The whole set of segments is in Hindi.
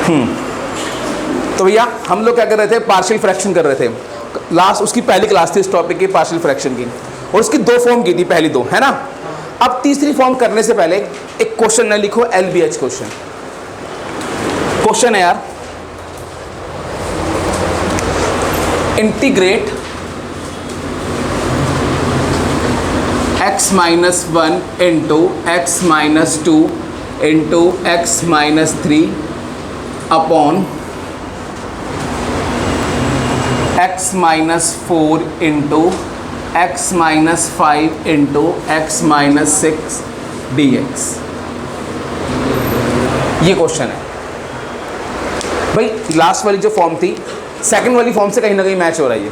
तो भैया हम लोग क्या कर रहे थे, पार्शियल फ्रैक्शन कर रहे थे। लास्ट उसकी पहली क्लास थी इस टॉपिक की, पार्शियल फ्रैक्शन की, और उसकी दो फॉर्म की थी, पहली दो, है ना। अब तीसरी फॉर्म करने से पहले एक क्वेश्चन न लिखो, LBH क्वेश्चन है यार, integrate x minus 1 into x minus 2 into x minus 3 upon x minus 4 into x minus 5 into x minus 6 dx। ये क्वेश्चन है भाई। लास्ट वाली जो फॉर्म थी, सेकंड वाली फॉर्म से कहीं ना कहीं मैच हो रहा है। ये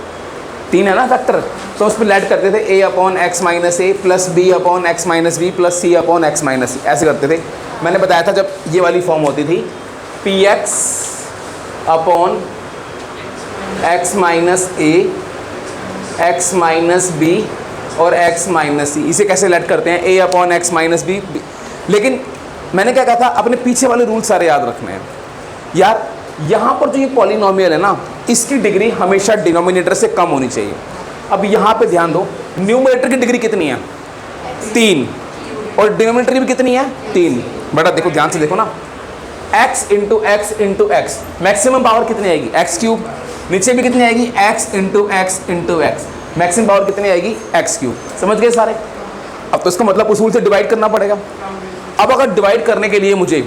3 है ना फैक्टर, तो उस पर लेट करते थे a upon x minus a plus b upon x minus b plus c upon x minus c, ऐसे करते थे। मैंने बताया था जब ये वाली फॉर्म होती थी px upon x minus a, x minus b और एक्स माइनस सी, इसे कैसे लेट करते हैं, a upon x minus b. लेकिन मैंने क्या कहा था, अपने पीछे वाले रूल सारे याद रखने हैं यार। यहाँ पर जो ये पॉलिनोमियल है ना, इसकी डिग्री हमेशा डिनोमिनेटर से कम होनी चाहिए। अब यहाँ पे ध्यान दो, न्यूमरेटर की डिग्री कितनी है, 3, और डिनोमिनेटर की भी कितनी है, 3। बेटा देखो, ध्यान से देखो ना, x into x into x, maximum power कितनी आएगी, एक्स क्यूब। नीचे भी कितनी आएगी, x into x into x, maximum power कितनी आएगी, एक्स क्यूब। समझ गए सारे। अब तो इसका मतलब उसूल से डिवाइड करना पड़ेगा। अब अगर डिवाइड करने के लिए मुझे,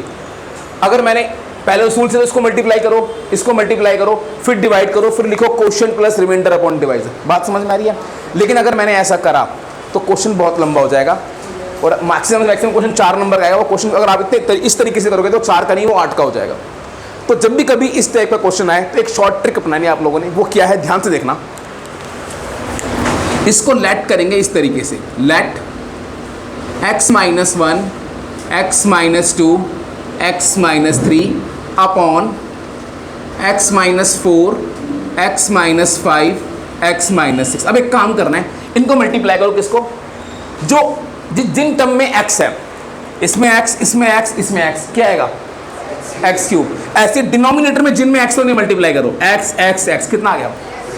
अगर मैंने पहले उसूल से तो इसको मल्टीप्लाई करो, इसको मल्टीप्लाई करो, फिर डिवाइड करो, फिर लिखो quotient plus remainder upon divisor. बात समझ में आ रही है। लेकिन अगर मैंने ऐसा करा तो क्वेश्चन बहुत लंबा हो जाएगा और मैक्सिमम क्वेश्चन 4 नंबर का आएगा। वो क्वेश्चन अगर आप इस तरीके से करोगे तो 4 का नहीं, वो 8 का हो जाएगा। तो जब भी कभी इस टाइप का क्वेश्चन आए तो एक शॉर्ट ट्रिक अपनानी है आप लोगों ने। वो क्या है, ध्यान से देखना। इसको लेट करेंगे इस तरीके से, let x minus 1 x minus 2 x minus 3 upon x minus 4 x minus 5 x minus 6। अब एक काम करना है, इनको मल्टीप्लाई करो, किसको, जो जिन टर्म में x है, इसमें x, इसमें x, इसमें x, क्या आएगा, एक्स क्यूब। ऐसे डिनोमिनेटर में जिनमें x तो नहीं, मल्टीप्लाई करो, x x x, कितना आ गया,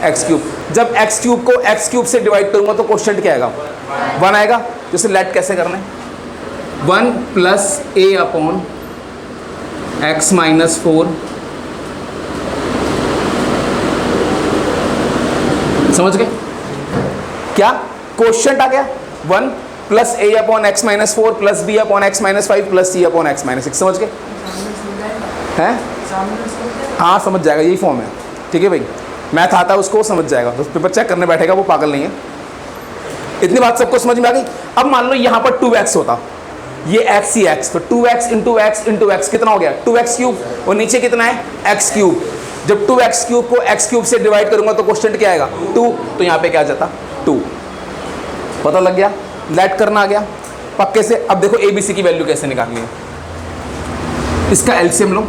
एक्स क्यूब। जब एक्स क्यूब को एक्स क्यूब से डिवाइड करूंगा तो क्वोशिएंट क्या आएगा, 1 आएगा। जैसे लेट कैसे करना है, 1 plus a upon x minus 4, समझ गए क्या, क्वोशिएंट आ गया 1 plus a upon x minus 4 plus b upon x minus 5 plus c upon x minus 6। समझ गए हैं, हाँ समझ जाएगा, यही फॉर्म है। ठीक है भाई, मैथ आता है उसको, समझ जाएगा। तो पेपर चेक करने बैठेगा वो पागल नहीं है। इतनी बात सबको समझ में आ गई। अब मान लो यहाँ पर 2x होता, ये x ही x, तो 2x into x into x कितना हो गया, 2x क्यूब, और नीचे कितना है, x क्यूब। जब 2x क्यूब को x क्यूब से डिवाइड करूंगा तो क्वोशिएंट क्या आएगा, 2, तो यहाँ पे क्या आ जाता, 2। पता लग गया, लेट करना आ गया पक्के से। अब देखो ABC की वैल्यू कैसे निकालनी है, इसका एलसीएम लो।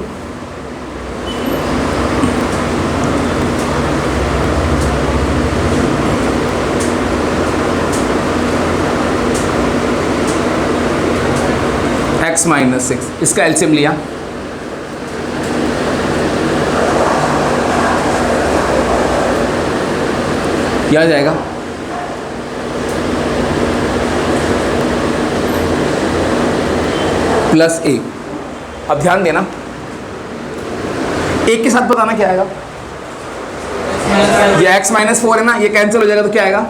x माइनस 6, इसका एलसीएम लिया, क्या आ जाएगा, प्लस a। अब ध्यान देना, एक के साथ बताना क्या आएगा, ये x माइनस 4 है ना, ये कैंसिल हो जाएगा तो क्या आएगा,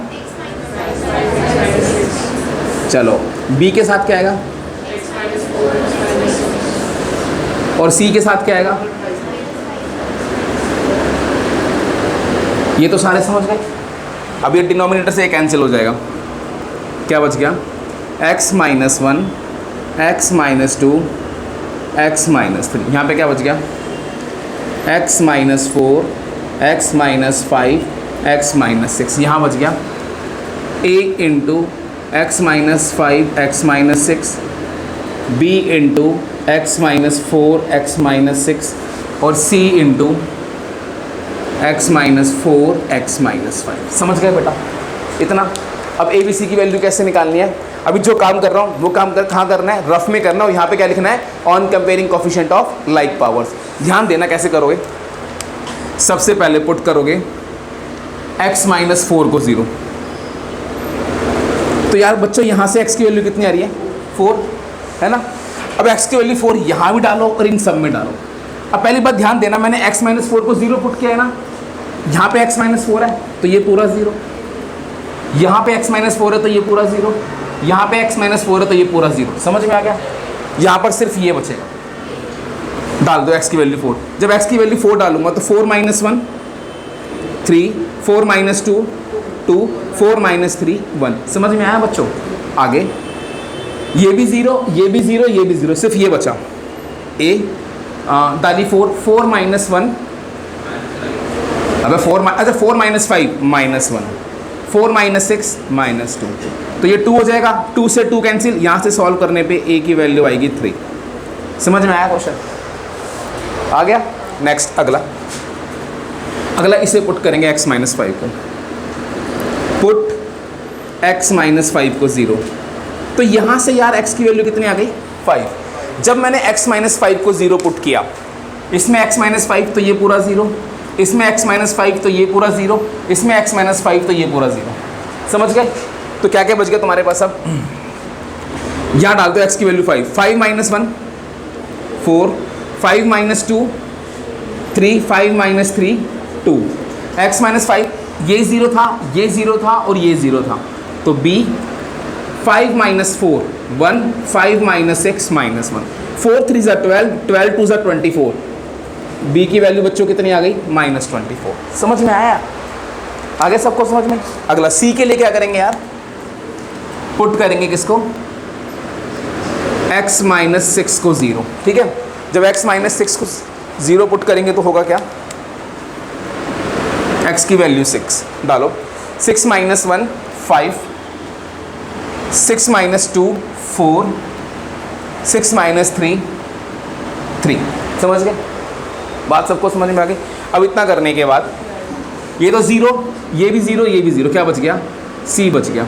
चलो b के साथ क्या आएगा, और c के साथ क्या आएगा, ये तो सारे समझ गए। अब ये डिनोमिनेटर से कैंसिल हो जाएगा, क्या बच गया, x minus 1 x minus 2 x minus 3, यहाँ पे क्या बच गया, x minus 4 x minus 5 x minus 6, यहाँ बच गया a into x minus 5 x minus 6, b into x minus 4 x minus 6, और c into x minus 4 x minus 5। समझ गए बेटा इतना। अब ABC की वैल्यू कैसे निकालनी है, अभी जो काम कर रहा हूँ वो काम कहाँ करना है, रफ में करना है। और यहाँ पे क्या लिखना है, on comparing coefficient of like powers. ध्यान देना कैसे करोगे। सबसे पहले पुट करोगे x माइनस 4 को 0। तो यार बच्चों यहाँ से x की वैल्यू कितनी आ रही है 4, है ना। अब x की वैल्यू 4 यहाँ भी डालो और इन सब में डालो। अब पहली बात ध्यान देना, मैंने x माइनस 4 को 0 पुट किया है ना, यहाँ पे x माइनस 4 है तो ये पूरा 0, यहाँ पे x माइनस 4 है तो ये पूरा 0, यहाँ पे x माइनस 4 है तो ये पूरा 0। समझ में आ गया। यहाँ पर सिर्फ ये बचेगा, डाल दो x की वैल्यू 4। जब x की वैल्यू 4 डालूंगा तो 4 माइनस 1 3, 4 माइनस 2 2, 4 माइनस 3 1। समझ में आया बच्चों। आगे ये भी 0, ये भी 0, ये भी 0, सिर्फ ये बचा a डाली 4, 4 माइनस 1, अब 4 माइनस 5 माइनस 1, 4 माइनस 6 माइनस 2, तो ये 2 हो जाएगा। 2 से 2 कैंसिल, यहाँ से सॉल्व करने पे a की वैल्यू आएगी 3। समझ में आया क्वेश्चन, आ गया। नेक्स्ट अगला इसे पुट करेंगे x माइनस 5 को, पुट x माइनस 5 को 0। तो यहाँ से यार x की वैल्यू कितनी आ गई 5। जब मैंने x माइनस 5 को 0 पुट किया, इसमें x माइनस 5 तो ये पूरा 0, इसमें x माइनस 5 तो ये पूरा 0, इसमें x माइनस 5 तो ये पूरा 0। समझ गए। तो क्या क्या बच गया तुम्हारे पास। अब यहाँ डाल दो x की value 5, 5 minus 1 4, 5 minus 2 3, 5 minus 3 2, x minus 5 ये 0 था, ये 0 था और ये 0 था, तो b 5 माइनस 4 1, 5 माइनस 6 माइनस 1, 4 3 ज़ा 12, 12 2 ज़ा 24, b की वैल्यू बच्चों कितनी आ गई माइनस 24। समझ में आया, आगे सबको समझ में। अगला c के लिए क्या करेंगे यार, पुट करेंगे किसको x माइनस 6 को 0। ठीक है, जब x माइनस 6 को 0 पुट करेंगे तो होगा क्या, x की वैल्यू 6 डालो, 6 माइनस 1 5, 6 माइनस 2 4, 6 माइनस 3 3। समझ गए, बात सबको समझ में आ गई। अब इतना करने के बाद ये तो 0, ये भी 0, ये भी 0, क्या बच गया c बच गया।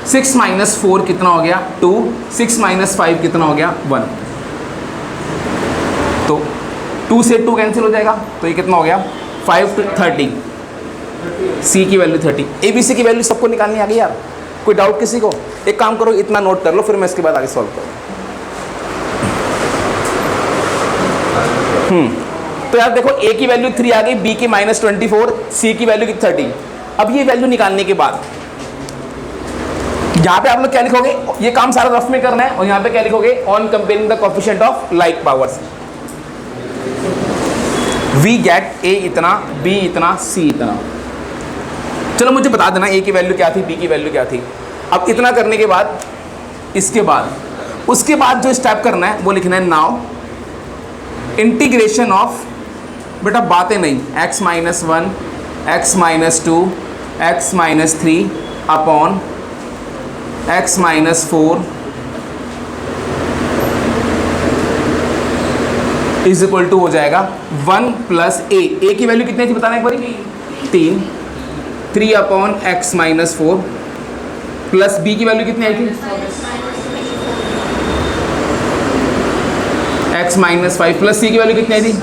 6 माइनस 4 कितना हो गया 2, 6 माइनस 5 कितना हो गया 1, तो 2 से 2 कैंसिल हो जाएगा, तो ये कितना हो गया 5 to 30, c की वैल्यू 30। abc की वैल्यू सबको निकालनी आ गई यार, कोई डाउट किसी को। एक काम करो, इतना नोट कर लो, फिर मैं इसके बाद आगे सॉल्व करूँ। तो यार देखो a की वैल्यू 3 आ गई, b की माइनस 24, c की वैल्यू 30। अब ये वैल्यू निकालने के बाद यहाँ पे आप लोग क्या लिखोगे, ये काम सारा रफ में करना है, और यहाँ पे क्या लिखोगे, on comparing the coefficient of like powers we get a इतना, b इतना, c इतना। चलो मुझे बता देना a की वैल्यू क्या थी, b की वैल्यू क्या थी। अब इतना करने के बाद इसके बाद उसके बाद जो स्टेप करना है वो लिखना है नाउ इंटीग्रेशन ऑफ, बेटा बातें नहीं, x minus 1, x minus 2, x minus 3 upon x minus 4 is equal to हो जाएगा 1 प्लस a की वैल्यू कितनी थी बताना एक बारी, 3 upon x minus 4 plus b की वैल्यू कितनी आई थी x माइनस 5 प्लस c की वैल्यू कितनी आई थी।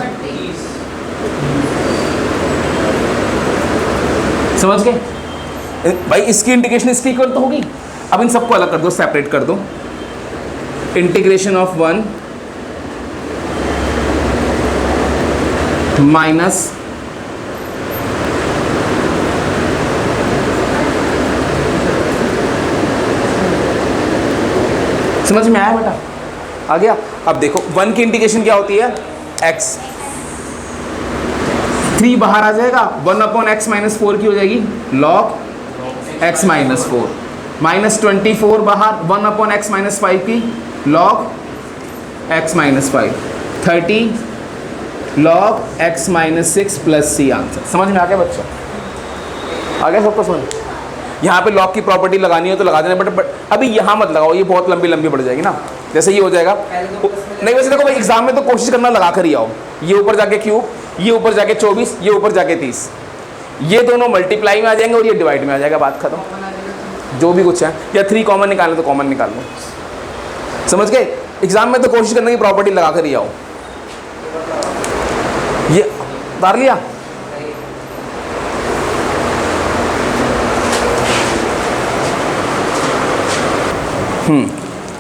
समझ गए भाई, इसकी इंटीग्रेशन इसकी इक्वल तो होगी। अब इन सबको अलग कर दो, सेपरेट कर दो, इंटीग्रेशन ऑफ 1 माइनस समझ में आया बेटा, आ गया। अब देखो 1 की इंटीग्रेशन क्या होती है x, 3 बाहर आ जाएगा, 1 अपॉन x माइनस 4 की हो जाएगी log x माइनस 4, माइनस 24 बाहर, 1 अपॉन x माइनस 5 की log x minus 5, 30 log x minus 6 plus c answer. समझ में आ गया बच्चों, आ गया सबको समझ। यहाँ पे लॉग की प्रॉपर्टी लगानी हो तो लगा देना, बट अभी यहाँ मत लगाओ, ये बहुत लंबी लंबी बढ़ जाएगी ना। जैसे ये हो जाएगा, नहीं वैसे देखो भाई एग्जाम में तो कोशिश करना लगा कर ही आओ। ये ऊपर जाके क्यूब, ये ऊपर जाके 24, ये ऊपर जाके 30, ये दोनों मल्टीप्लाई में आ जाएंगे और ये डिवाइड में आ जाएगा, बात खत्म। जो भी कुछ है, या 3 कॉमन निकालना तो कॉमन निकाल लो। समझ गए, एग्जाम में तो कोशिश करने की प्रॉपर्टी लगा कर ही आओ। ये उतार लिया।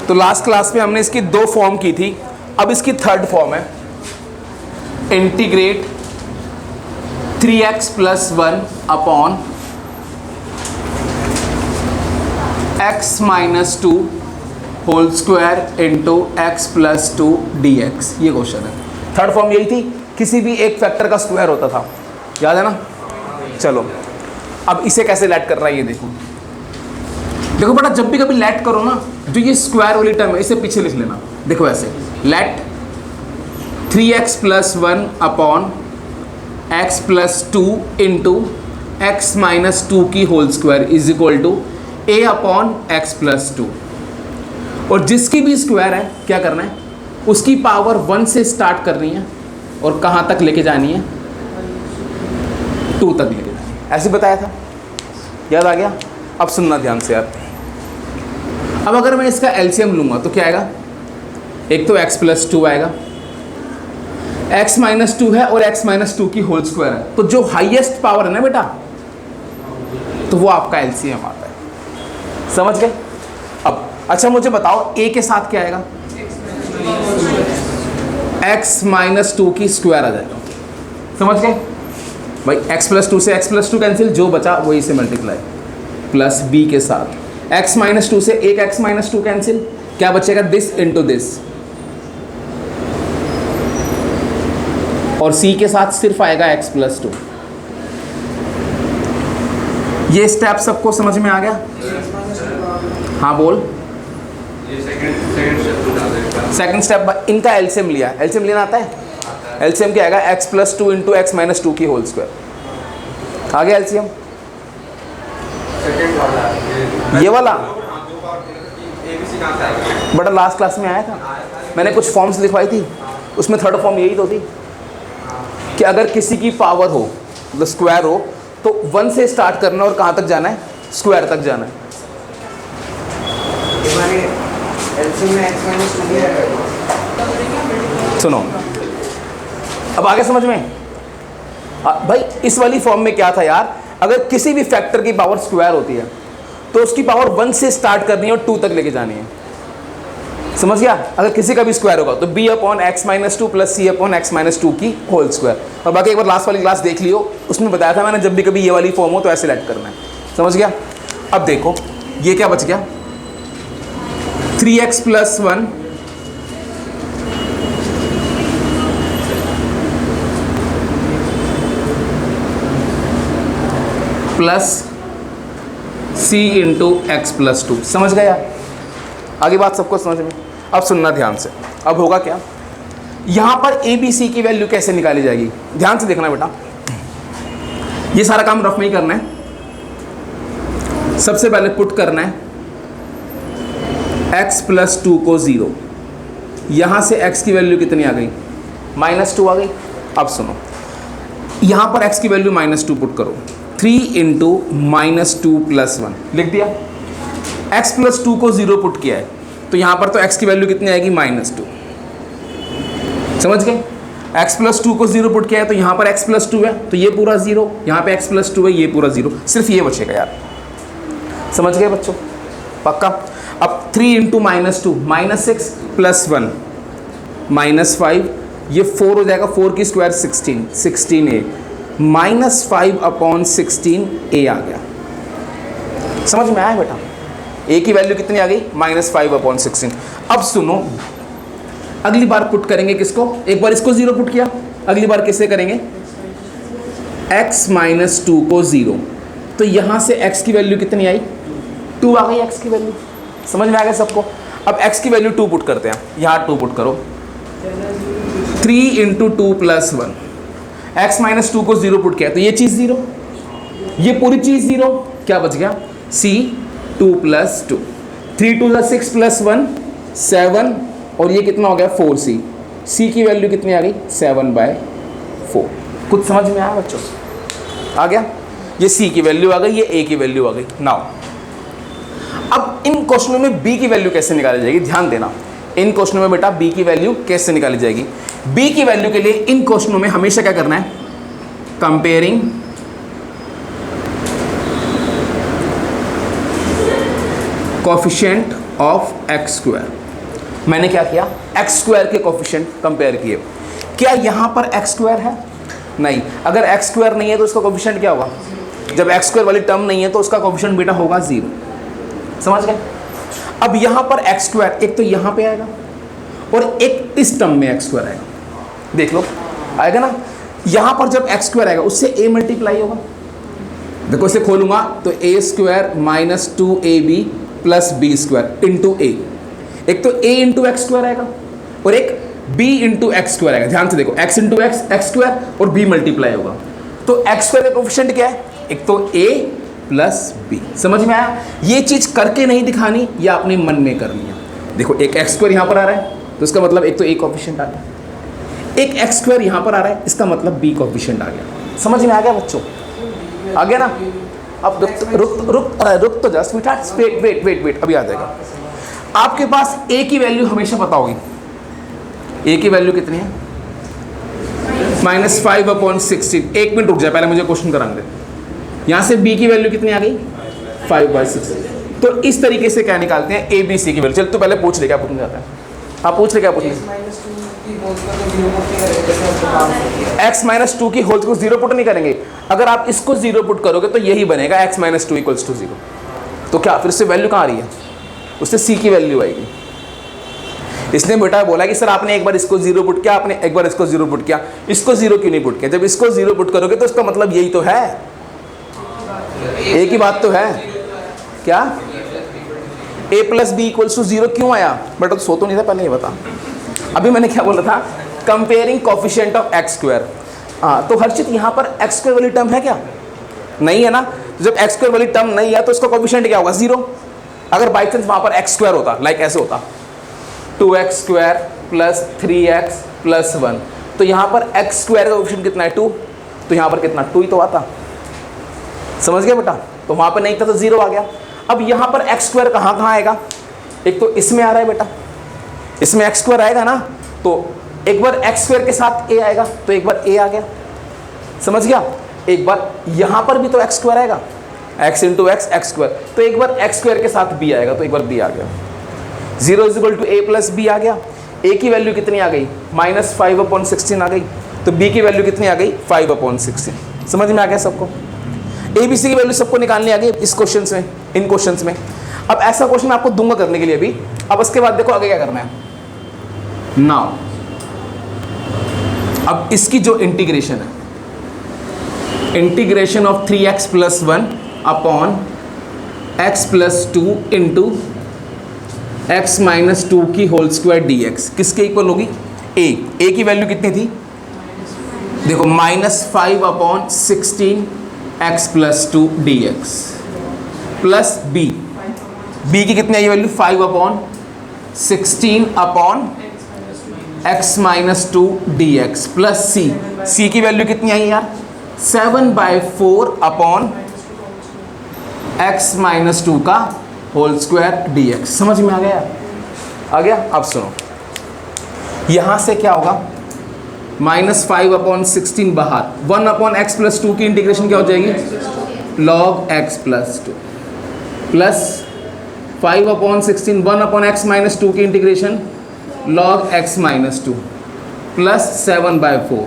तो लास्ट क्लास में हमने इसकी 2 फॉर्म की थी, अब इसकी 3rd फॉर्म है integrate 3x + 1 upon x - 2 whole square into x + 2 dx। ये क्वेश्चन है। 3rd फॉर्म यही थी, किसी भी एक फैक्टर का स्क्वायर होता था, याद है ना। चलो अब इसे कैसे लेट कर रहा है ये देखो। देखो बेटा, जब भी कभी लेट करो ना, जो ये स्क्वायर वाली टर्म है इसे पीछे लिख लेना। देखो ऐसे, let 3x + 1 upon x + 2 into x - 2 की whole square is equal to a upon x + 2। और जिसकी भी स्क्वायर है क्या करना है, उसकी पावर 1 से स्टार्ट करनी है और कहाँ तक लेके जानी है, 2 तक लेके जानी है। ऐसे बताया था, याद आ गया। अब सुनना ध्यान से यार। अब अगर मैं इसका एलसीएम लूँगा तो क्या आएगा, एक तो x + 2 आएगा, x - 2 है और x - 2 की होल स्क्वायर है, तो जो हाईएस्ट पावर है ना बेटा, तो वो आपका एलसीएम आता है। समझ गए। अब अच्छा मुझे बताओ a के साथ क्या आएगा, x - 2 की स्क्वायर आ जाएगा। समझ गए भाई। x + 2 से x + 2 कैंसिल, जो बचा वही से मल्टीप्लाई प्लस b के साथ x - 2 से एक x - 2 कैंसिल, क्या बचेगा, दिस इंटू दिस, और c के साथ सिर्फ आएगा x + 2। ये स्टेप सबको समझ में आ गया। हाँ बोल। सेकंड स्टेप इनका एलसीएम लिया, एलसीएम लेना आता है। एलसीएम क्या आएगा, x + 2 इंटू x - 2 की होल स्क्वायर। आ गया एलसीएम। ये वाला बड़ा लास्ट क्लास में आया था, मैंने कुछ फॉर्म्स लिखवाई थी, उसमें 3rd फॉर्म यही तो थी कि अगर किसी की पावर हो, मतलब स्क्वायर हो, तो 1 से स्टार्ट करना और कहाँ तक जाना है, स्क्वायर तक जाना है। सुनो अब आगे समझ में। भाई इस वाली फॉर्म में क्या था यार, अगर किसी भी फैक्टर की पावर स्क्वायर होती है तो उसकी पावर 1 से स्टार्ट करनी है और 2 तक लेके जानी है। समझ गया। अगर किसी का भी स्क्वायर होगा तो b upon x - 2 plus c upon x - 2 की होल स्क्वायर। और बाकी एक बार लास्ट वाली क्लास देख लियो, उसमें बताया था मैंने, जब भी कभी ये वाली फॉर्म हो तो ऐसे लेट करना है। समझ गया। अब देखो ये क्या बच गया, 3x + 1 plus c into x + 2। समझ गया। आगे बात सबको समझ में। अब सुनना ध्यान से। अब होगा क्या, यहाँ पर a b c की वैल्यू कैसे निकाली जाएगी, ध्यान से देखना बेटा। ये सारा काम रफ में ही करना है। सबसे पहले पुट करना है x + 2 को 0। यहाँ से x की वैल्यू कितनी आ गई, -2 आ गई। अब सुनो, यहाँ पर x की वैल्यू -2 पुट करो, 3 इंटू -2 + 1 लिख दिया। x + 2 को 0 पुट किया है तो यहाँ पर तो x की वैल्यू कितनी आएगी, -2। समझ गए। x + 2 को 0 पुट किया है तो यहाँ पर x + 2 है तो ये पूरा 0, यहाँ पे x + 2 है, ये पूरा 0, सिर्फ ये बचेगा यार। समझ गए बच्चों, पक्का। अब 3 इंटू -2 -6 + 1 -5, ये 4 हो जाएगा, 4 की स्क्वायर 16a, -5 अपॉन 16a आ गया। समझ में आया बेटा। a की वैल्यू कितनी आ गई, -5 अपॉन 16। अब सुनो, अगली बार पुट करेंगे किसको, एक बार इसको 0 पुट किया, अगली बार किसे करेंगे, x - 2 को 0, तो यहाँ से x की वैल्यू कितनी आई, 2 आ गई x की वैल्यू। समझ में आ गया सबको। अब x की वैल्यू 2 पुट करते हैं, यहाँ 2 पुट करो, 3 इंटू 2 + 1, x - 2 को 0 पुट किया तो ये चीज़ 0, ये पूरी चीज़ 0, क्या बच गया, c 2 + 2, 3 2 6 + 1 7, और ये कितना हो गया 4c, c की वैल्यू कितनी आ गई 7/4। कुछ समझ में आया बच्चों, आ गया। ये c की वैल्यू आ गई, ये a की वैल्यू आ गई। नाउ अब इन क्वेश्चनों में b की वैल्यू कैसे निकाली जाएगी, ध्यान देना। इन क्वेश्चनों में बेटा बी की वैल्यू कैसे निकाली जाएगी? बी की वैल्यू के लिए इन क्वेश्चनों में हमेशा क्या करना है? Comparing coefficient of x square. मैंने क्या किया? एक्स स्क्वायर के कोफिशिएंट कंपेयर किए। क्या यहां पर एक्स स्क्वायर है? नहीं। अगर एक्स स्क्वायर नहीं है तो उसका कोफिशिएंट क्या होगा? जब एक्स स्क्वायर वाली टर्म नहीं है तो उसका कोफिशिएंट बेटा होगा 0। समझ गए? अब यहां पर एक्स स्क्वायर एक तो यहां पे आएगा और एक इस टर्म में एक्स स्क्वायर आएगा। देख लो, आएगा ना? यहां पर जब एक्स स्क्वायर आएगा उससे a मल्टीप्लाई होगा। देखो इसे खोलूंगा तो a square minus 2ab plus b square into a. एक तो a इंटू एक्स स्क्वायर आएगा और एक b इंटू एक्स स्क्वायर आएगा। ध्यान से देखो, x इंटू एक्स स्क्वायर और b मल्टीप्लाई होगा। तो एक्स स्क्वायर का कोफिशिएंट क्या है? एक तो a प्लस बी। समझ में आया? ये चीज करके नहीं दिखानी या अपने मन में करनी है। देखो एक एक्स स्क्वायर यहां पर आ रहा है तो इसका मतलब एक तो a कोफिशिएंट आ गया, एक एक्स स्क्वायर यहां पर आ रहा है इसका मतलब b कोफिशिएंट आ गया। समझ में आ गया बच्चों? आ गया ना? अब रुक तो जस्ट वेट अभी आ जाएगा। आपके पास a की वैल्यू हमेशा पता होगी। a की वैल्यू कितनी है? -5/16। एक मिनट रुक जाए, पहले मुझे क्वेश्चन कराने दे। यहां से b की वैल्यू कितनी आ गई? 5/16। तो इस तरीके से क्या निकालते हैं? a b c की वैल्यू। चल तू पहले पूछ ले क्या पूछना चाहता है। हाँ पूछ ले क्या पूछना है। x माइनस 2 की होल को 0 पुट नहीं करेंगे। अगर आप इसको 0 पुट करोगे तो यही बनेगा x माइनस 2 इक्वल्स टू 0। तो क्या फिर से वैल्यू कहाँ आ रही है? उससे c की वैल्यू आएगी। इसने बेटा बोला कि सर आपने एक बार इसको 0 पुट किया, आपने एक बार इसको 0 पुट किया, इसको 0 क्यों नहीं पुट किया? जब इसको 0 पुट करोगे तो इसका मतलब यही तो है, एक ही बात तो है। क्या a plus b equals to 0 क्यों आया? बेटा तो सो तो नहीं था पहले, ये बता। अभी मैंने क्या बोला था? Comparing coefficient of x square. हाँ तो हर्षित यहाँ पर एक्स स्क्वायर वाली टर्म है क्या? नहीं है ना? जब एक्स स्क्वायर वाली टर्म नहीं है तो उसका कोफिशिएंट क्या होगा? 0। अगर बाई चांस वहाँ पर एक्स स्क्वायर होता, लाइक ऐसे होता 2x square plus 3x plus 1, तो यहाँ पर एक्स स्क्वायर का कोफिशिएंट कितना है? 2। तो यहाँ पर कितना? 2 ही तो आता। समझ गया बेटा? तो वहाँ पर नहीं था तो 0 आ गया। अब यहाँ पर एक्स स्क्वायर कहाँ आएगा? एक तो इसमें आ रहा है बेटा, इसमें एक्स स्क्वायर आएगा ना, तो एक बार एक्स स्क्वायर के साथ a आएगा तो एक बार a आ गया। समझ गया? एक बार यहाँ पर भी तो एक्स स्क्वायर आएगा, x इंटू एक्स स्क्वायर, तो एक बार एक्स स्क्वायर के साथ b आएगा तो एक बार b आ गया। 0 is equal to a plus b आ गया। a की वैल्यू कितनी आ गई? -5/16 आ गई। तो b की वैल्यू कितनी आ गई? 5/16। समझ में आ गया सबको? a b c की वैल्यू सबको निकालनी आ गई इस क्वेश्चन में, इन क्वेश्चंस में। अब ऐसा क्वेश्चन आपको दूंगा करने के लिए अभी। अब उसके बाद देखो आगे क्या करना है। नाउ अब इसकी जो इंटीग्रेशन है, integration of 3x plus 1 upon x plus 2 into x minus 2 की होल स्क्वायर dx किसके इक्वल होगी? a की वैल्यू कितनी थी? देखो -5/16 x plus 2 dx plus b की कितनी आई वैल्यू? 5/16 upon x minus 2 dx plus c की वैल्यू कितनी आई यार? 7/4 अपॉन x माइनस 2 का होल स्क्वायर dx। समझ में आ गया? आ गया? अब सुनो, यहां से क्या होगा? -5/16 बाहर, 1/x प्लस 2 की इंटीग्रेशन क्या हो जाएगी? log x plus 2 plus 5/16 1/x minus 2 की integration log x minus 2 plus 7/4।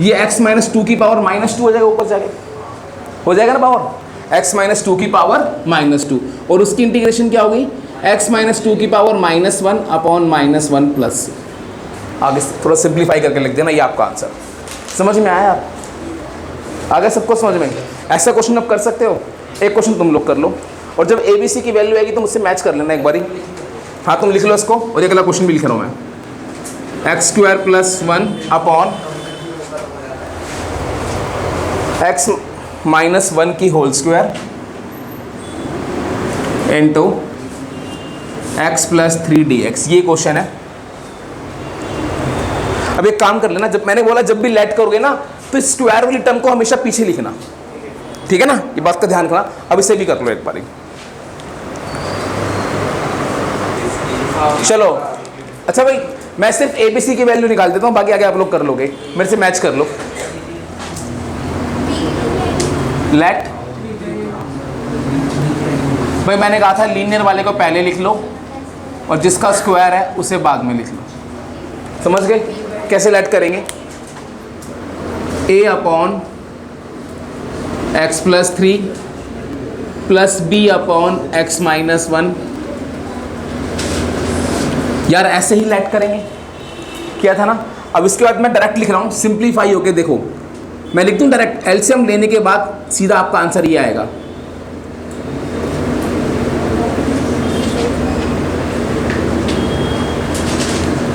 ये x माइनस 2 की पावर -2 हो जाएगा, ऊपर जाके हो जाएगा ना पावर, x माइनस 2 की पावर -2, और उसकी इंटीग्रेशन क्या होगी? x माइनस 2 की पावर -1 अपॉन -1 प्लस। आगे थोड़ा सिंप्लीफाई करके लिख देना, ये आपका आंसर। समझ में आया? आगे सबको समझ में? ऐसा क्वेश्चन आप कर सकते हो। एक क्वेश्चन तुम लोग कर लो, और जब ए बी सी की वैल्यू आएगी तो मुझसे मैच कर लेना एक बारी। हाँ तुम लिख लो इसको, और एक अगला क्वेश्चन भी लिख रहा हूँ मैं। X square plus 1 upon x minus 1 की whole square into x plus 3 dx, ये क्वेश्चन है। अब एक काम कर लेना, जब मैंने बोला जब भी लेट करोगे ना तो स्क्वायर वाली टर्म को हमेशा पीछे लिखना, ठीक है ना? ये बात का ध्यान रखना। अब इसे भी कर लो एक बारी। चलो अच्छा भाई मैं सिर्फ ABC की वैल्यू निकाल देता हूँ, बाकी आगे आप लोग कर लोगे, मेरे से मैच कर लो। लेट भाई मैंने कहा था लीनियर वाले को पहले लिख लो और जिसका स्क्वायर है उसे बाद में लिख लो। समझ गए कैसे लेट करेंगे? a/x+3 प्लस b/x-1 यार ऐसे ही लेट करेंगे, किया था ना। अब इसके बाद मैं डायरेक्ट लिख रहा हूँ, सिंप्लीफाई होके देखो, मैं लिख दूँ डायरेक्ट, एलसीएम लेने के बाद सीधा आपका आंसर ये आएगा।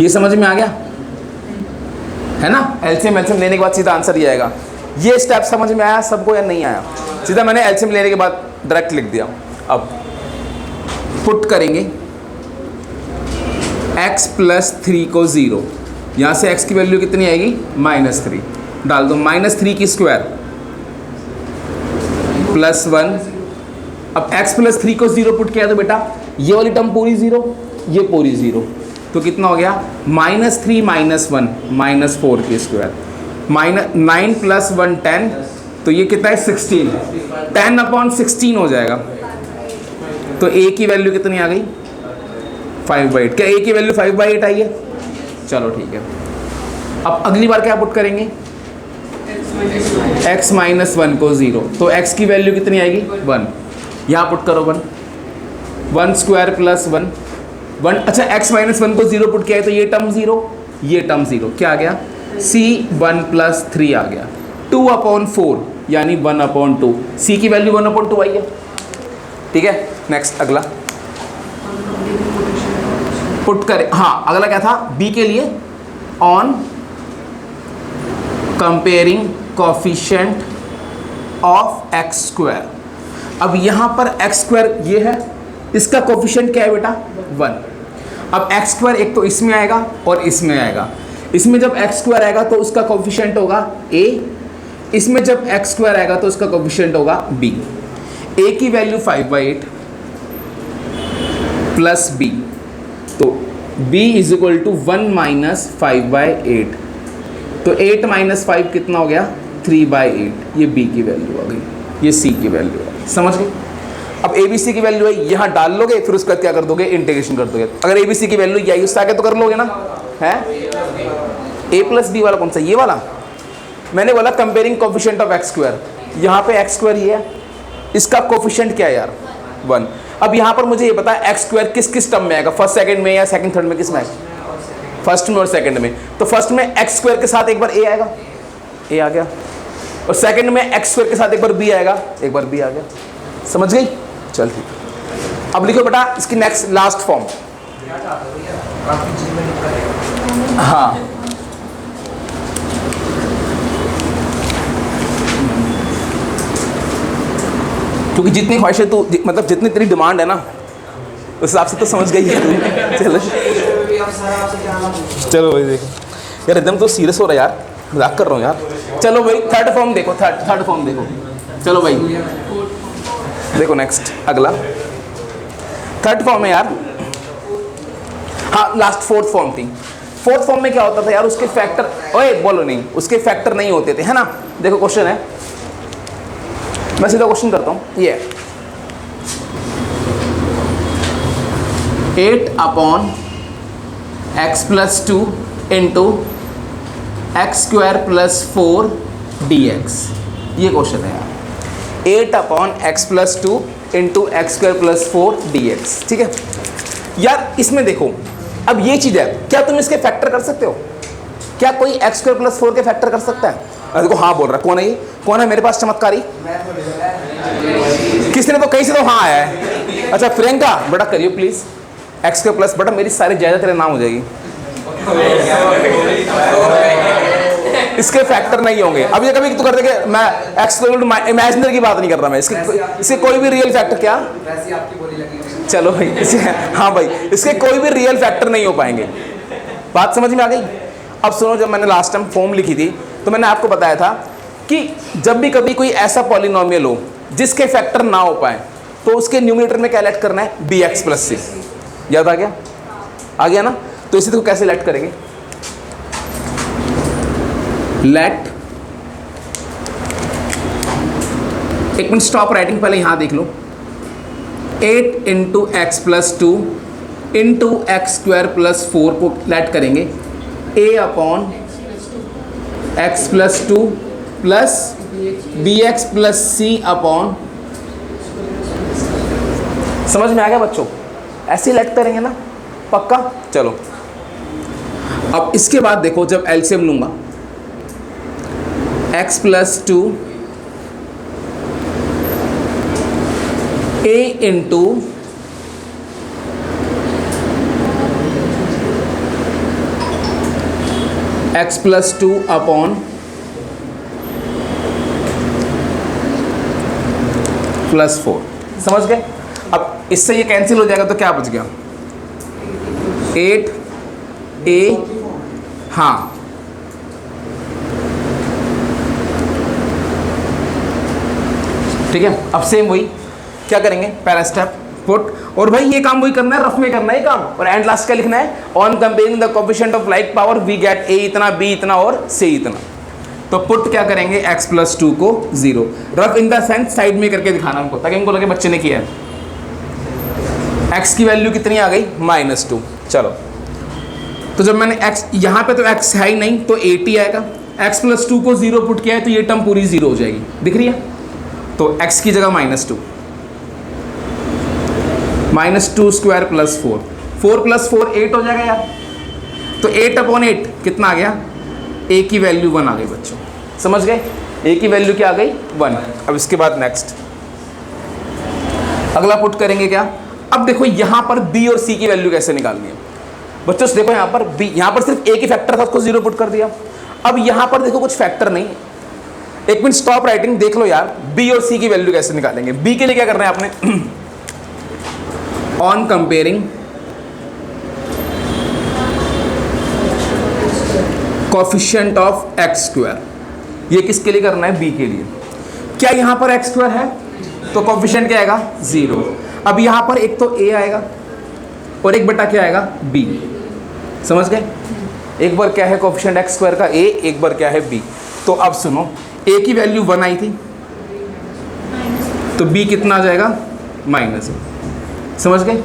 ये समझ में आ गया है ना? एलसीएम लेने के बाद सीधा आंसर ये आएगा। ये स्टेप समझ में आया सबको या नहीं आया? सीधा मैंने एलसीएम लेने के बाद डायरेक्ट लिख दिया। अब पुट करेंगे x+3 को 0, यहाँ से x की वैल्यू कितनी आएगी? -3 डाल दो, -3 की स्क्वायर +1। अब x+3 को 0 पुट किया तो बेटा ये वाली टर्म पूरी 0, ये पूरी 0, तो कितना हो गया? -3 -1 -4 की स्क्वायर, -9 + 1 10, तो ये कितना है? 16, 10/16 हो जाएगा। तो a की वैल्यू कितनी आ गई? 5/8। क्या a की वैल्यू 5/8 आई है? चलो ठीक है। अब अगली बार क्या पुट करेंगे? x-1 को 0, तो x की वैल्यू कितनी आएगी? 1। यहाँ पुट करो 1, 1 स्क्वायर + 1 1। अच्छा x-1 को 0 पुट किया है तो ये टर्म 0, ये टर्म 0, क्या आ गया? c1 + 3 आ गया, 2/4 यानी 1/2। c की वैल्यू 1/2 आई है। ठीक है, नेक्स्ट अगला पुट करें। हाँ अगला क्या था? b के लिए on comparing coefficient of x²। अब यहाँ पर x² ये है, इसका कोफिशिएंट क्या है बेटा? 1। अब x² एक तो इसमें आएगा और इसमें आएगा। इसमें जब x² आएगा तो उसका कोफिशिएंट होगा a, इसमें जब x² आएगा तो उसका कोफिशिएंट होगा b। a की वैल्यू 5/8 प्लस b, तो b = 1 - 5/8, तो 8 - 5 कितना हो गया? 3/8। ये b की वैल्यू आ गई, ये c की वैल्यू आ गई। समझ गए? अब ABC की वैल्यू है, यहाँ डाल लोगे, फिर उसके बाद क्या कर दोगे? इंटीग्रेशन कर दोगे। अगर ABC की वैल्यू यही उससे आगे तो कर लोगे ना, है? a + b वाला कौन सा? ये वाला। मैंने बोला कंपेयरिंग कोफिशिएंट ऑफ x², यहाँ पे x² ये है, इसका कोफिशिएंट क्या है यार? 1। अब यहाँ पर मुझे ये पता है x² किस किस टर्म में आएगा, फर्स्ट सेकंड में या सेकंड थर्ड में, किस में आएगा? फर्स्ट में और सेकंड में। तो फर्स्ट में x² के साथ एक बार a आएगा, a आ गया, और सेकंड में x² के साथ एक बार b आएगा, एक बार b आ गया। समझ गई? चल ठीक। अब लिखो बेटा इसकी नेक्स्ट लास्ट फॉर्म। हाँ क्योंकि जितनी ख्वाहिशें तो मतलब जितनी तेरी डिमांड है ना उस हिसाब से तो समझ गई है। चलो चलो भाई देखो यार एकदम तो सीरियस हो रहा है यार, मजाक कर रहा हूँ यार। चलो भाई थर्ड फॉर्म देखो, थर्ड फॉर्म देखो। चलो भाई देखो नेक्स्ट अगला थर्ड फॉर्म है यार। हाँ लास्ट फोर्थ फॉर्म थी। फोर्थ फॉर्म में क्या होता था यार? उसके फैक्टर, ओए बोलो नहीं, उसके फैक्टर नहीं होते थे, है ना? देखो क्वेश्चन है, मैं सीधा क्वेश्चन करता हूँ। ये 8/x+2 × x² + 4 dx, ये क्वेश्चन है यार। 8/x+2 × x² + 4 dx, ठीक है यार। इसमें देखो अब ये चीज़ है, क्या तुम इसके फैक्टर कर सकते हो? क्या कोई x² + 4 के फैक्टर कर सकता है? देखो हाँ बोल रहा, कौन है ये? कौन है मेरे पास चमत्कारी? किसने तो कहीं से तो हाँ आया है। अच्छा प्रियंका बेटा करियो प्लीज, x² बेटा मेरी सारी जायदाद तेरे नाम हो जाएगी। इसके फैक्टर नहीं होंगे। अब ये कभी तो करते कि मैं x² इमेजिनरी की बात नहीं कर रहा मैं, इसके कोई भी रियल फैक्टर क्या? चलो भाई हाँ भाई इसके कोई भी रियल फैक्टर नहीं हो पाएंगे। बात समझ में आ गई? अब सुनो, जब मैंने लास्ट टाइम फॉर्म लिखी थी तो मैंने आपको बताया था कि जब भी कभी कोई ऐसा पॉलिनोमियल हो जिसके फैक्टर ना हो पाए तो उसके न्यूमरेटर में क्या ऐड करना है? bx + c। याद आ गया? आ गया ना? तो तो इसे देखो कैसे लेट करेंगे, लेट, एक मिनट स्टॉप राइटिंग, पहले यहां देख लो, 8 into x plus 2 into x square plus 4 को लेट करेंगे a upon x plus 2 plus b x plus c upon, समझ में आ गया बच्चों? ऐसे लेट करेंगे ना, पक्का? चलो अब इसके बाद देखो, जब एलसीएम लूंगा, x plus 2 a into x plus 2 upon plus 4, समझ गए? अब इससे ये कैंसिल हो जाएगा तो क्या बच गया, 8a, हाँ ठीक है। अब सेम वही क्या करेंगे, पहला स्टेप पुट, और भाई ये काम वही करना है, रफ में करना है ये काम, और एंड लास्ट क्या लिखना है, on comparing the coefficient of like power we get a इतना, b इतना और c इतना। तो पुट क्या करेंगे, x प्लस 2 को 0, rough in the sense side में करके दिखाना उनको, ताकि उनको लगे बच्चे ने किया है। x की वैल्यू कितनी आ गई, -2। चलो तो जब मैंने x, यहाँ पे तो x है ही नहीं तो 80 आएगा, x प्लस 2 को 0 पुट किया है तो ये टर्म पूरी 0 हो जाएगी, दिख रही है? तो x की जगह -2, -2 स्क्वायर प्लस 4, 4 प्लस 4 8 हो जाएगा यार। तो 8 अपॉन 8 कितना आ गया, a की वैल्यू 1 आ गई बच्चों, समझ गए? a की वैल्यू क्या आ गई, 1। अब इसके बाद नेक्स्ट अगला पुट करेंगे क्या, अब देखो यहाँ पर b और c की वैल्यू कैसे निकालनी है बच्चों। देखो यहाँ पर b, यहाँ पर सिर्फ a की फैक्टर था, उसको 0 पुट कर दिया। अब यहाँ पर देखो कुछ फैक्टर नहीं, एक मिनट स्टॉप राइटिंग, देख लो यार b और c की वैल्यू कैसे निकालेंगे। b के लिए क्या करना है आपने, on comparing coefficient of x square, ये किसके लिए करना है, b के लिए। क्या यहाँ पर एक्स स्क्वायर है तो कोएफिशिएंट क्या आएगा, 0। अब यहाँ पर एक तो a आएगा और एक बटा क्या आएगा, b, समझ गए? एक बार क्या है कोएफिशिएंट एक्स स्क्वायर का a, एक बार क्या है b। तो अब सुनो, a की वैल्यू 1 आई थी तो b कितना आ जाएगा, -1, समझ गए?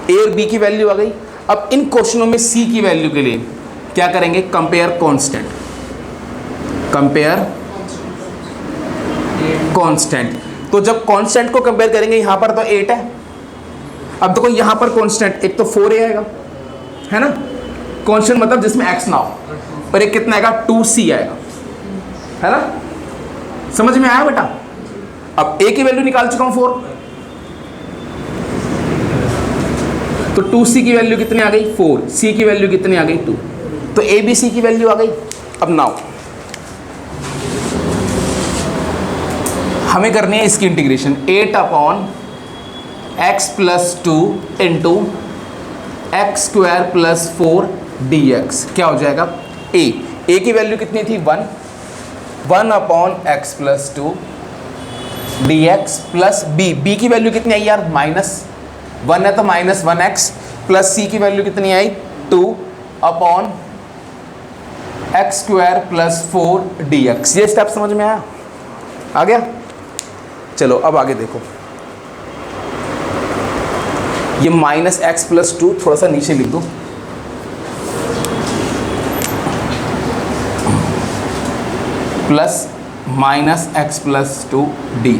a और b की वैल्यू आ गई। अब इन क्वेश्चनों में c की वैल्यू के लिए क्या करेंगे, कंपेयर कांस्टेंट, कंपेयर कांस्टेंट। तो जब कांस्टेंट को कंपेयर करेंगे, यहाँ पर तो 8 है, अब देखो यहाँ पर कांस्टेंट एक तो 4a आएगा, है ना, कांस्टेंट मतलब जिसमें x ना हो, और एक कितना आएगा, 2c आएगा, है ना, समझ में आया बेटा? अब a की वैल्यू निकाल चुका हूँ 4, तो 2c की वैल्यू कितनी आ गई, 4, c की वैल्यू कितनी आ गई, 2, तो a b c की वैल्यू आ गई। अब नाउ हमें करनी है इसकी integration, 8 upon x plus 2 into x square plus 4 dx, क्या हो जाएगा, a की वैल्यू कितनी थी, 1 upon x plus 2 dx plus b की वैल्यू कितनी आई यार, -1 है तो -1x, प्लस c की वैल्यू कितनी आई, 2 upon x square plus 4 dx। ये स्टेप समझ में आया, आ गया? चलो अब आगे देखो, ये -x प्लस 2 थोड़ा सा नीचे लिख दो, plus -x plus 2 d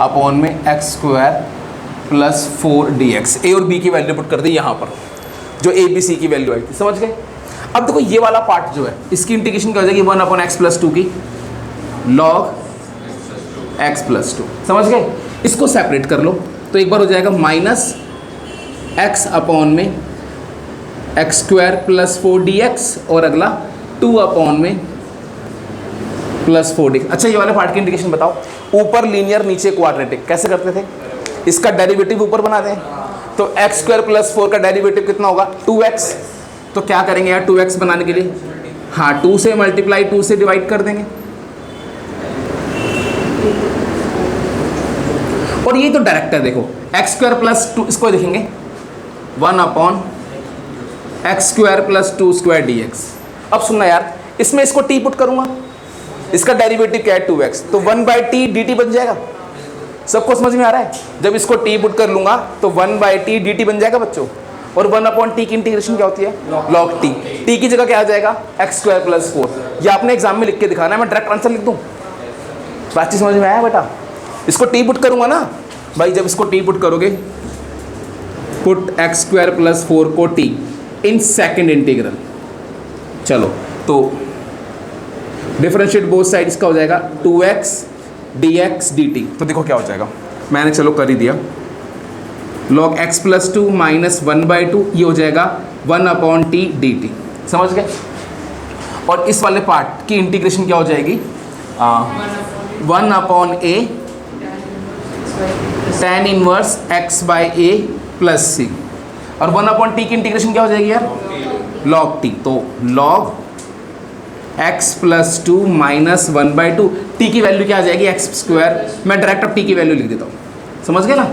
upon में x square plus 4 dx। a और b की वैल्यू पुट कर दी यहाँ पर, जो a b c की वैल्यू आई थी, समझ गए? अब देखो ये वाला पार्ट जो है, इसकी इंटीग्रेशन क्या हो जाएगी, 1 अपॉन एक्स प्लस 2 की लॉग x प्लस 2, समझ गए? इसको सेपरेट कर लो तो एक बार हो जाएगा -x अपॉन में एक्स स्क्वायर प्लस 4 dx, और अगला 2 अपॉन में प्लस 4 dx। अच्छा ये वाले पार्ट की इंटीग्रेशन बताओ, ऊपर लीनियर नीचे क्वाड्रेटिक, कैसे करते थे, इसका डेरिवेटिव ऊपर बनाते हैं, तो एक्स स्क्वायर प्लस 4 का डेरिवेटिव कितना होगा, 2x। तो क्या करेंगे यार 2x बनाने के लिए, हाँ 2 से मल्टीप्लाई 2 से डिवाइड कर देंगे, और ये तो डायरेक्ट है, देखो एक्स स्क्वायर प्लस 2, इसको देखेंगे 1 upon x square plus 2 square D x. अब सुनना यार, इसमें इसको टी पुट करूंगा, इसका डेरिवेटिव क्या है 2x, तो 1/t dt बन जाएगा। सबको समझ में आ रहा है? जब इसको t पुट कर लूंगा तो 1/t dt बन जाएगा बच्चों। और 1/t की इंटीग्रेशन क्या होती है? log t। t की जगह क्या आ जाएगा? x square plus 4। ये आपने एग्जाम में लिख के दिखाना है, मैं डायरेक्ट आंसर लिख दूं। बात चीज समझ में आया बेटा? इसको t पुट करूंगा ना भाई, जब इसको t पुट करोगे, पुट x स्क्वायर प्लस 4 को t इन सेकेंड इंटीग्रल, चलो तो डिफरेंशिएट बोथ साइड्स का हो जाएगा 2x dx dt। तो देखो क्या हो जाएगा, मैंने चलो कर ही दिया, log x प्लस 2 माइनस 1/2, ये हो जाएगा 1/t dt। समझ गए? और इस वाले पार्ट की इंटीग्रेशन क्या हो जाएगी? 1/a tan inverse x by a plus c। और 1/t की इंटीग्रेशन क्या हो जाएगी यार? log t। तो log x plus 2 minus 1/2, t की वैल्यू क्या आ जाएगी? x square. मैं डायरेक्ट अब t की वैल्यू लिख देता हूँ, समझ गए ना?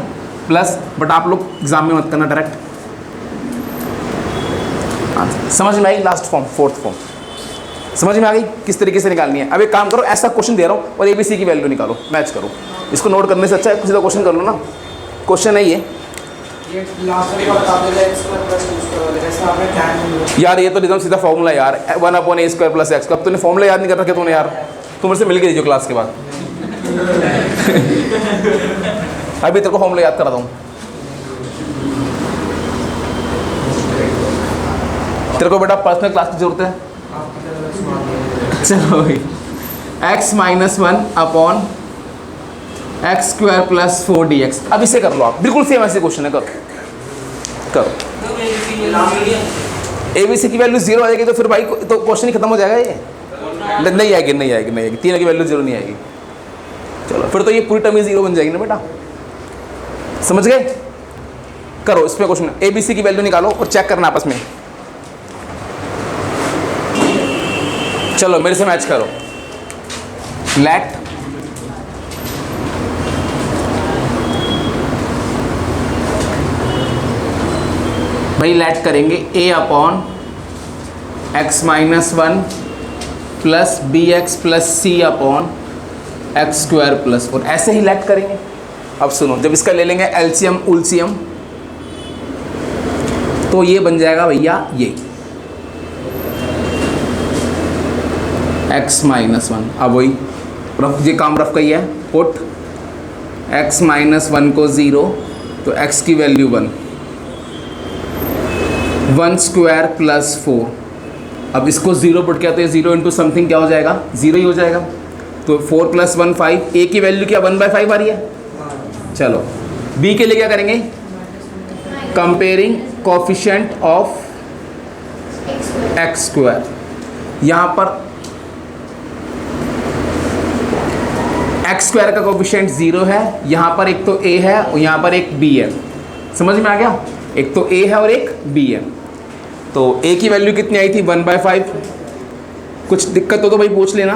प्लस, बट आप लोग एग्जाम में मत करना डायरेक्ट। समझ में आई? लास्ट फॉर्म, फोर्थ फॉर्म समझ में आ गई किस तरीके से निकालनी है? अब एक काम करो, ऐसा क्वेश्चन दे रहा हूँ और ABC की वैल्यू निकालो, मैच करो। इसको नोट करने से अच्छा है सीधा क्वेश्चन कर लो ना। क्वेश्चन है ये यार, ये तो एकदम सीधा फॉर्मूला यार, 1/a स्क्वायर प्लस एक्स। कब तूने फॉर्मूला याद नहीं कर रखे तूने यार? तुम मुझसे मिल के दीजिए क्लास के बाद। अभी तेरे को फॉर्मूला याद कराता हूँ। तेरे को बेटा पर्सनल क्लास की जरूरत है? चलो भाई, x minus 1 upon x square plus 4 dx। अब इसे कर लो आप, बिल्कुल सेम ऐसे क्वेश्चन है, करो। ABC की वैल्यू 0 आ जाएगी तो फिर भाई तो क्वेश्चन ही खत्म हो जाएगा ये। नहीं आएगी, 3 की वैल्यू 0 नहीं आएगी। चलो फिर तो ये पूरी टर्म ही 0 बन जाएगी ना बेटा, समझ गए? करो इस पे क्वेश्चन, ABC की वैल्यू निकालो और चेक करना आपस में। चलो मेरे से मैच करो। लेट भाई लेट करेंगे a upon x minus 1 plus b x plus c upon x square plus 4, ऐसे ही लेट करेंगे। अब सुनो, जब इसका ले लेंगे एलसीएम उलसीएम तो ये बन जाएगा भैया ये x माइनस 1। अब वही रफ, ये काम रफ का ही है, पुट x माइनस 1 को 0 तो x की वैल्यू 1 स्क्वायर प्लस 4। अब इसको 0 पुट किया तो ये 0 इंटू समथिंग क्या हो जाएगा? 0 ही हो जाएगा। तो 4 प्लस 1 5, a की वैल्यू क्या 1/5 आ रही है? चलो b के लिए क्या करेंगे? Comparing coefficient of x square. यहाँ पर एक्स स्क्वायर का कोफिशिएंट 0 है, यहाँ पर एक तो a है और यहाँ पर एक b है। समझ में आ गया? एक तो a है और एक b है। तो a की वैल्यू कितनी आई थी? 1/5। कुछ दिक्कत हो तो भाई पूछ लेना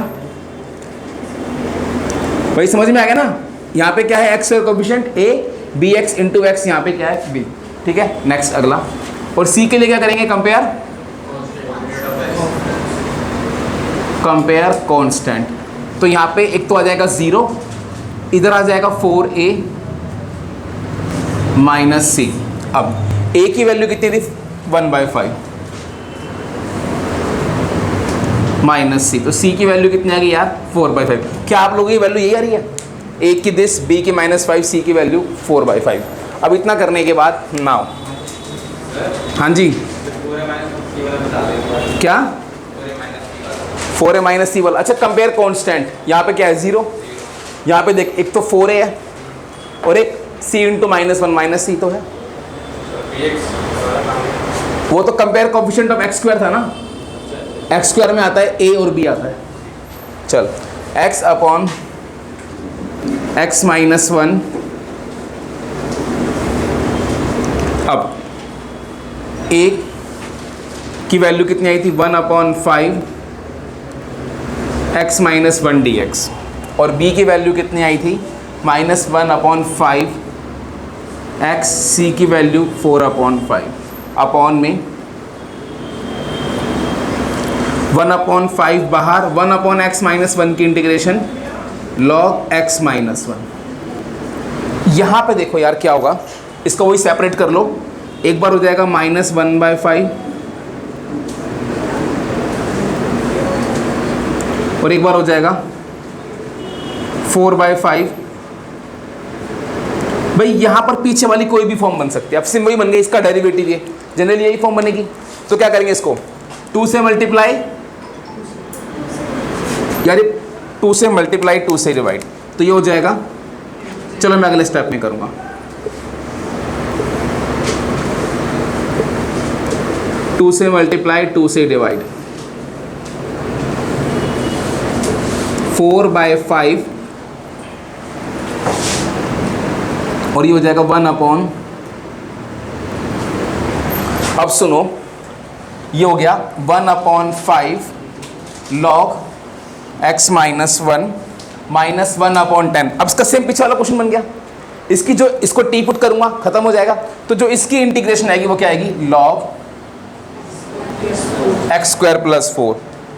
भाई, समझ में आ गया ना? यहाँ पे क्या है? X square coefficient a, bx into x, यहाँ पे क्या है? b। ठीक है, नेक्स्ट अगला। और c के लिए क्या करेंगे? Compare constant. तो यहाँ पे एक तो आ जाएगा 0, इधर आ जाएगा 4a माइनस c। अब a की वैल्यू कितनी थी? 1/5 माइनस c, तो c की वैल्यू कितनी आ गई यार? 4/5। क्या आप लोगों की वैल्यू यही आ रही है? a की दिस, b की -5, c की वैल्यू 4/5। अब इतना करने के बाद नाउ, हाँ जी क्या 4a माइनस सी वाला? अच्छा, कंपेयर कांस्टेंट, यहाँ पे क्या है? 0। यहाँ पे देख, एक तो 4a है और एक c इंटू -1 माइनस सी तो है। वो तो compare coefficient of x square था ना, एक्स स्क्वायर में आता है a और b आता है। चल x अपॉन एक्स माइनस 1। अब a की वैल्यू कितनी आई थी? 1/5 x माइनस 1 dx। और b की वैल्यू कितनी आई थी? -1/5 x, c की वैल्यू 4/5 अपॉन में 1/5 बाहर, 1/x माइनस 1 की इंटीग्रेशन log x माइनस 1। यहाँ पे देखो यार क्या होगा, इसका वही सेपरेट कर लो, एक बार हो जाएगा -1/5 और एक बार हो जाएगा 4/5। भाई यहाँ पर पीछे वाली कोई भी फॉर्म बन सकती है, अब सिंपल बन गई, इसका डेरिवेटिव ये जनरली यही फॉर्म बनेगी। तो क्या करेंगे, इसको 2 से मल्टीप्लाई, यार 2 से मल्टीप्लाई 2 से डिवाइड, तो ये हो जाएगा। चलो मैं अगले स्टेप में करूँगा। टू से मल्टीप्लाई 2 से डिवाइड, 4/5 और ये हो जाएगा 1/। अब सुनो, ये हो गया 1/5 log x माइनस 1 माइनस 1/10। अब इसका सेम पीछे वाला क्वेश्चन बन गया, इसकी जो इसको टी पुट करूंगा खत्म हो जाएगा, तो जो इसकी इंटीग्रेशन आएगी वो क्या आएगी, log x² + 4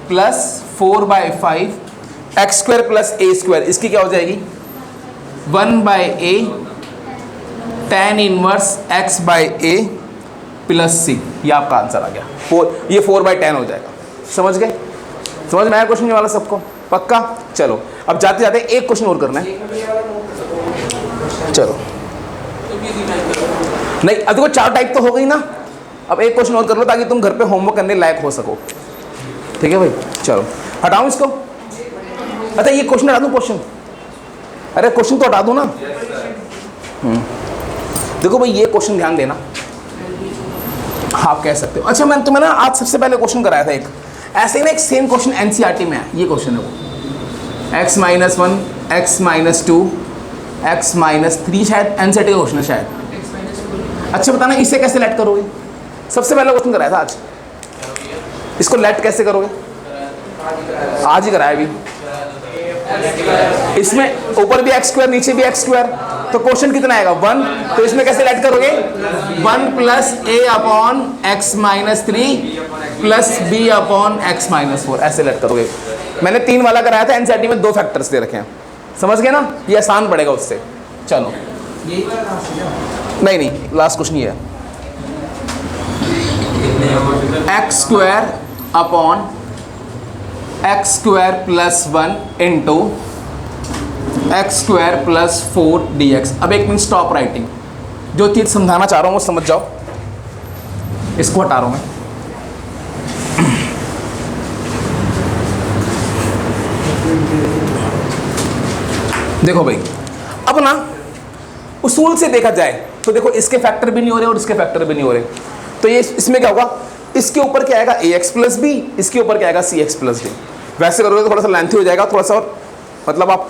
plus 4/5 x² + a², इसकी क्या हो जाएगी 1/a tan inverse x/a + c। ये आपका आंसर आ गया 4, ये 4/10 हो जाएगा। समझ गए, समझ में आया क्वेश्चन वाला सबको, पक्का। चलो अब जाते जाते एक क्वेश्चन और करना है। चलो नहीं, अब देखो 4 टाइप तो हो गई ना, अब एक क्वेश्चन और कर लो ताकि तुम घर पे होमवर्क करने लायक हो सको। ठीक है भाई, चलो हटाऊं इसको। अच्छा ये क्वेश्चन हटा दूं, क्वेश्चन, अरे क्वेश्चन तो हटा दूं ना। देखो भाई ये क्वेश्चन ध्यान देना, आप कह सकते हो। अच्छा मैं तुम्हें ना आज सबसे पहले क्वेश्चन कराया था एक, ऐसे ही ना एक सेम क्वेश्चन एनसीईआरटी में है, ये क्वेश्चन है वो, x minus 1 x minus 2 x minus 3, शायद एनसीईआरटी का क्वेश्चन है शायद। अच्छा बताना इसे कैसे लेट करोगे, सबसे पहला क्वेश्चन कराया था आज, इसको लेट कैसे करोगे, आज ही कराया अभी। इसमें ऊपर भी x² नीचे भी x², तो क्वेश्चन कितना आएगा 1, तो इसमें कैसे लेट करोगे 1 + a/x minus 3 plus b/x minus 4, ऐसे लेट करोगे। मैंने 3 वाला कराया था, एनसीईआरटी में 2 फैक्टर्स दे रखे हैं, समझ गए ना, ये आसान पड़ेगा उससे। चलो नहीं लास्ट क्वेश्चन ये है, x² + 1 इंटू x² + 4 dx। अब एक मिनट स्टॉप राइटिंग, जो चीज़ समझाना चाह रहा हूँ वो समझ जाओ, इसको हटा रहा हूँ मैं। देखो भाई अब ना उसूल से देखा जाए तो देखो इसके फैक्टर भी नहीं हो रहे और इसके फैक्टर भी नहीं हो रहे, तो ये इसमें क्या होगा, इसके ऊपर क्या आएगा ax + b, इसके ऊपर क्या आएगा cx + d। वैसे करोगे तो थोड़ा सा लेंथी हो जाएगा, थोड़ा सा और मतलब आप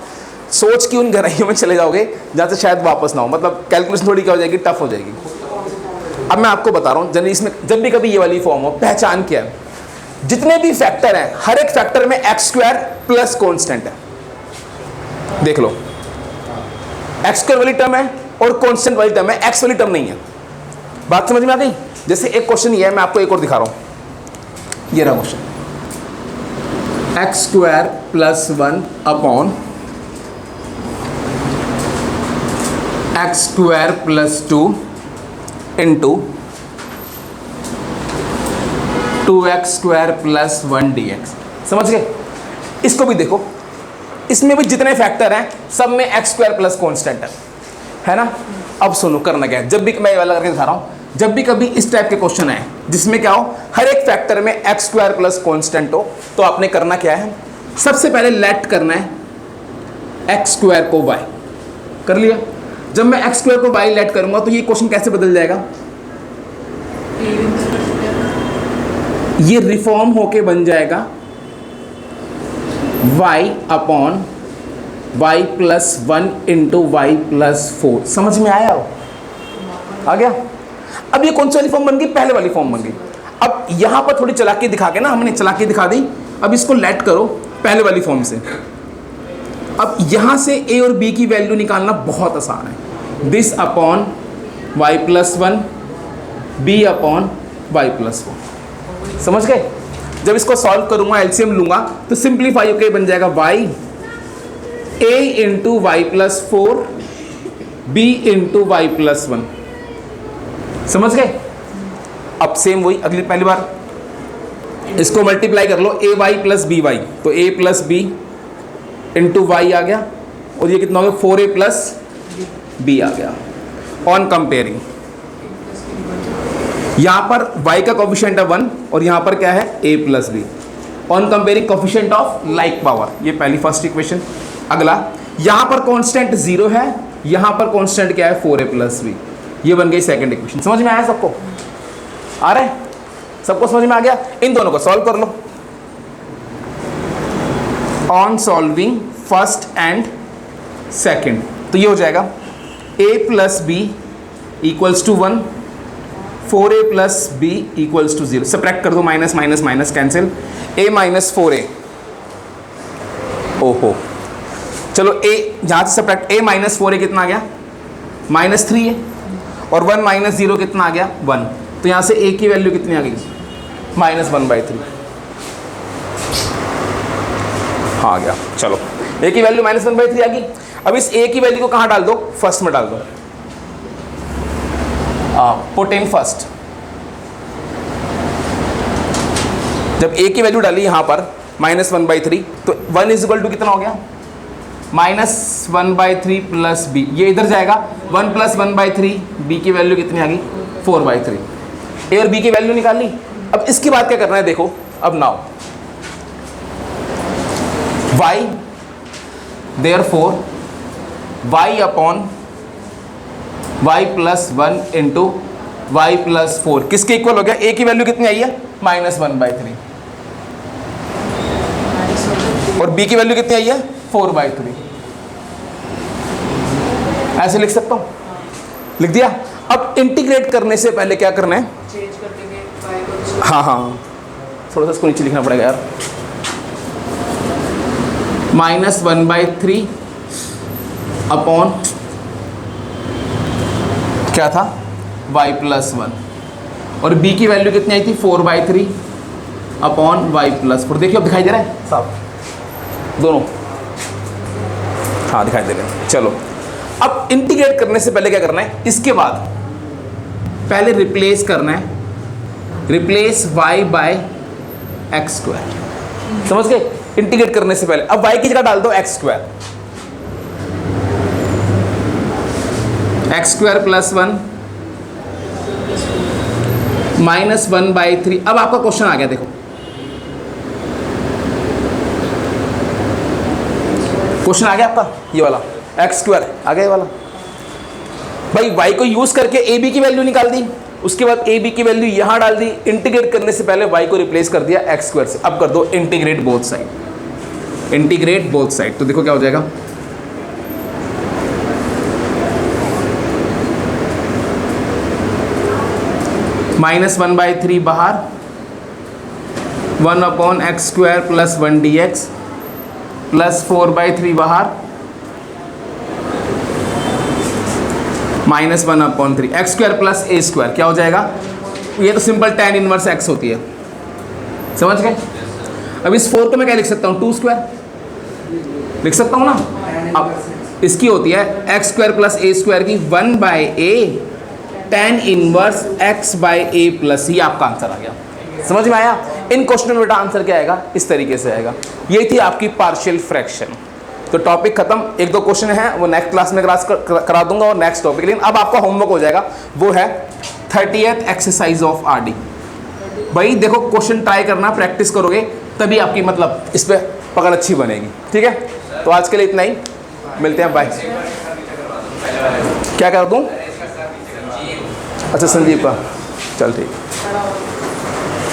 सोच के उन गहराइयों में चले जाओगे जहाँ से शायद वापस ना हो, मतलब कैलकुलेशन थोड़ी क्या हो जाएगी, टफ हो जाएगी। अब मैं आपको बता रहा हूँ, जनरली इसमें जब भी कभी ये वाली फॉर्म हो, पहचान क्या है, जितने भी फैक्टर हैं हर एक फैक्टर में x² प्लस कॉन्स्टेंट है। देख लो x² वाली टर्म है और कॉन्स्टेंट वाली टर्म है, x वाली टर्म नहीं है। बात समझ में आ गई। जैसे एक क्वेश्चन ये है, मैं आपको एक और दिखा रहा हूँ, ये रहा question, x² + 1 upon x² + 2 into 2x² + 1 dx। समझ गए। इसको भी देखो, इसमें भी जितने फैक्टर हैं सब में x² प्लस कॉन्स्टेंट है ना। अब सुनो करना क्या है, जब भी मैं ये वाला करके दिखा रहा हूँ, जब भी कभी इस टाइप के क्वेश्चन आए जिसमें क्या हो हर एक फैक्टर में x² प्लस कॉन्स्टेंट हो, तो आपने करना क्या है, सबसे पहले लेट करना है x² को y। कर लिया। जब मैं x² को y लेट करूंगा तो ये क्वेश्चन कैसे बदल जाएगा, ये रिफॉर्म होके बन जाएगा y upon y + 1 into y + 4। समझ में आया हो, आ गया। अब ये कौन सी वाली फॉर्म बन गई, पहले वाली फॉर्म बन गई। अब यहां पर थोड़ी चालाकी दिखा के ना, हमने चालाकी दिखा दी, अब इसको लेट करो पहले वाली फॉर्म से। अब यहां से a और b की वैल्यू निकालना बहुत आसान है, this upon y + 1 b upon y + 4। समझ गए। जब इसको सॉल्व करूंगा एलसीएम लूंगा तो सिंप्लीफाई होकर बन जाएगा y a into y plus 4 b into y plus 1। समझ गए? अब सेम वही अगली पहली बार इसको मल्टीप्लाई कर लो, ए वाई प्लस बी वाई, तो ए प्लस बी इंटू वाई आ गया, और ये कितना हो गया 4a प्लस बी आ गया। ऑन कंपेयरिंग यहां पर y का कोफिशिएंट है 1 और यहां पर क्या है a plus b. On comparing coefficient of like power, ये पहली फर्स्ट इक्वेशन। अगला यहां पर कांस्टेंट 0 है, यहां पर कांस्टेंट क्या है 4a प्लस बी, ये बन गई सेकंड इक्वेशन। समझ में आया सबको? आ रहा है सबको? समझ में आ गया? इन दोनों को सॉल्व कर लो। On solving first and second तो ये हो जाएगा a plus b equals to 1, 4a plus b equals to 0। Subtract कर दो, minus minus minus cancel, a minus 4a। ओहो, चलो a जहाँ से सब्ट्रैक्ट, a माइनस 4a कितना आ गया -3 है, और 1 माइनस 0 कितना आ गया 1, तो यहाँ से a की वैल्यू कितनी आ गई -1/3। हाँ आ गया। चलो a की वैल्यू -1/3 आ गई। अब इस a की वैल्यू को कहाँ डाल दो? फर्स्ट में डाल दो। Put in first. जब a की वैल्यू डाली यहाँ पर -1/3 तो 1 इज इक्वल टू कितना हो गया -1/3 प्लस b, ये इधर जाएगा 1 प्लस 1/3, b की वैल्यू कितनी आ गई 4/3। a और b की वैल्यू निकाल ली। अब इसके बाद क्या करना है देखो, अब now y therefore y upon y plus 1 into y plus 4 किसके इक्वल हो गया? a की वैल्यू कितनी आई है -1/3 और b की वैल्यू कितनी आई है 4/3। ऐसे लिख सकता हूं? लिख दिया। अब इंटीग्रेट करने से पहले क्या करना है? चेंज कर देंगे। हाँ हाँ, थोड़ा सा इसको नीचे लिखना पड़ेगा यार। -1/3 अपॉन क्या था y प्लस 1 और b की वैल्यू कितनी आई थी 4/3 अपॉन y प्लस 4। देखिए अब दिखाई दे रहा है साफ दोनों? हाँ दिखाई दे रहे हैं। चलो अब इंटीग्रेट करने से पहले क्या करना है? इसके बाद पहले रिप्लेस करना है, replace y by x square. समझ गए? इंटीग्रेट करने से पहले अब y की जगह डाल दो x square, x square plus 1 -1/3। अब आपका क्वेश्चन आ गया, देखो क्वेश्चन आ गया आपका, ये वाला एक्स स्क्वायर आ गया, ये वाला भाई y को यूज करके a b की वैल्यू निकाल दी, उसके बाद a b की वैल्यू यहां डाल दी। इंटीग्रेट करने से पहले y को रिप्लेस कर दिया एक्स स्क्वायर से। अब कर दो integrate both side, integrate both side, तो देखो क्या हो जाएगा -1/3 बाहर, 1 upon x square plus 1 dx plus 4/3 बाहर, -1/3 x square plus a square क्या हो जाएगा? ये तो सिंपल tan इनवर्स x होती है। समझ गए? अब इस 4 को मैं क्या लिख सकता हूँ 2 स्क्वायर लिख सकता हूँ ना। अब इसकी होती है x square plus a square की 1/a tan inverse x/a plus, ये आपका आंसर आ गया। समझ में आया? इन क्वेश्चन में बेटा आंसर क्या आएगा? इस तरीके से आएगा। ये थी आपकी पार्शियल फ्रैक्शन। तो टॉपिक खत्म। 1-2 क्वेश्चन है वो नेक्स्ट क्लास में करा दूंगा और नेक्स्ट टॉपिक। लेकिन अब आपका होमवर्क हो जाएगा, वो है 30th एक्सरसाइज ऑफ आरडी। भाई देखो क्वेश्चन ट्राई करना, प्रैक्टिस करोगे तभी आपकी मतलब इस पर पकड़ अच्छी बनेगी। ठीक है, तो आज के लिए इतना ही, मिलते हैं, बाय। क्या कर दूँ? अच्छा संजीव का, चल ठीक।